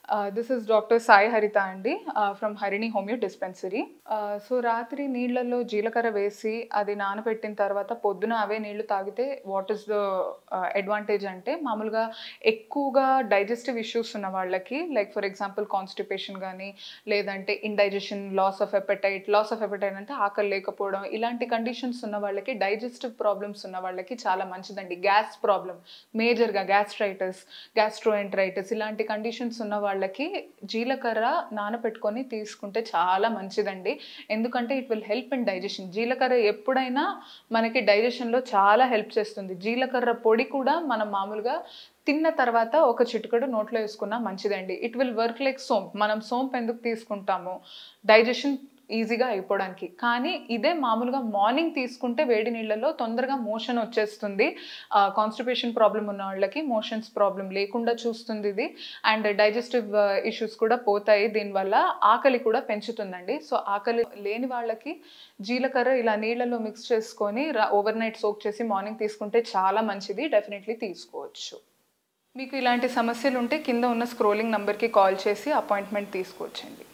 This is Dr. Sai Harita Andi from Harini Homeo Dispensary. So రాత్రి నీళ్ళల్లో జీలకర్ర వేసి అది నానబెట్టిన తర్వాత పొద్దున అవే నీళ్లు తాగితే వాట్ ఈస్ ద అడ్వాంటేజ్ అంటే మామూలుగా ఎక్కువగా డైజెస్టివ్ ఇష్యూస్ ఉన్న వాళ్ళకి లైక్ ఫర్ ఎగ్జాంపుల్ కాన్స్టిపేషన్ కానీ లేదంటే ఇండైజెషన్ లాస్ ఆఫ్ ఎపెటైట్ అంటే ఆకలి లేకపోవడం ఇలాంటి కండిషన్స్ ఉన్న వాళ్ళకి డైజెస్టివ్ ప్రాబ్లమ్స్ ఉన్న వాళ్ళకి చాలా మంచిదండి. గ్యాస్ ప్రాబ్లం మేజర్గా గ్యాస్ట్రైటిస్ గ్యాస్ట్రోఎంటరైటిస్ ఇలాంటి కండిషన్స్ ఉన్న వాళ్ళకి జీలకర్ర నానబెట్టుకొని తీసుకుంటే చాలా మంచిదండి. ఎందుకంటే it will help in digestion. జీలకర్ర ఎప్పుడైనా మనకి డైజెషన్లో చాలా హెల్ప్ చేస్తుంది. జీలకర్ర పొడి కూడా మనం మామూలుగా తిన్న తర్వాత ఒక చిటికెడు నోట్లో వేసుకున్నా మంచిదండి. ఇట్ విల్ వర్క్ లైక్ సోంప్. మనం సోంప్ ఎందుకు తీసుకుంటాము? డైజెషన్ ఈజీగా అయిపోవడానికి. కానీ ఇదే మామూలుగా మార్నింగ్ తీసుకుంటే వేడి నీళ్ళలో తొందరగా మోషన్ వచ్చేస్తుంది. కాన్స్టిపేషన్ ప్రాబ్లం ఉన్న వాళ్ళకి మోషన్స్ ప్రాబ్లం లేకుండా చూస్తుంది ఇది. అండ్ డైజెస్టివ్ ఇష్యూస్ కూడా పోతాయి. దీనివల్ల ఆకలి కూడా పెంచుతుందండి. సో ఆకలి లేని వాళ్ళకి జీలకర్ర ఇలా నీళ్ళలో మిక్స్ చేసుకొని ఓవర్ నైట్ సోక్ చేసి మార్నింగ్ తీసుకుంటే చాలా మంచిది. డెఫినెట్లీ తీసుకోవచ్చు. మీకు ఇలాంటి సమస్యలు ఉంటే కింద ఉన్న స్క్రోలింగ్ నెంబర్కి కాల్ చేసి అపాయింట్మెంట్ తీసుకోవచ్చండి.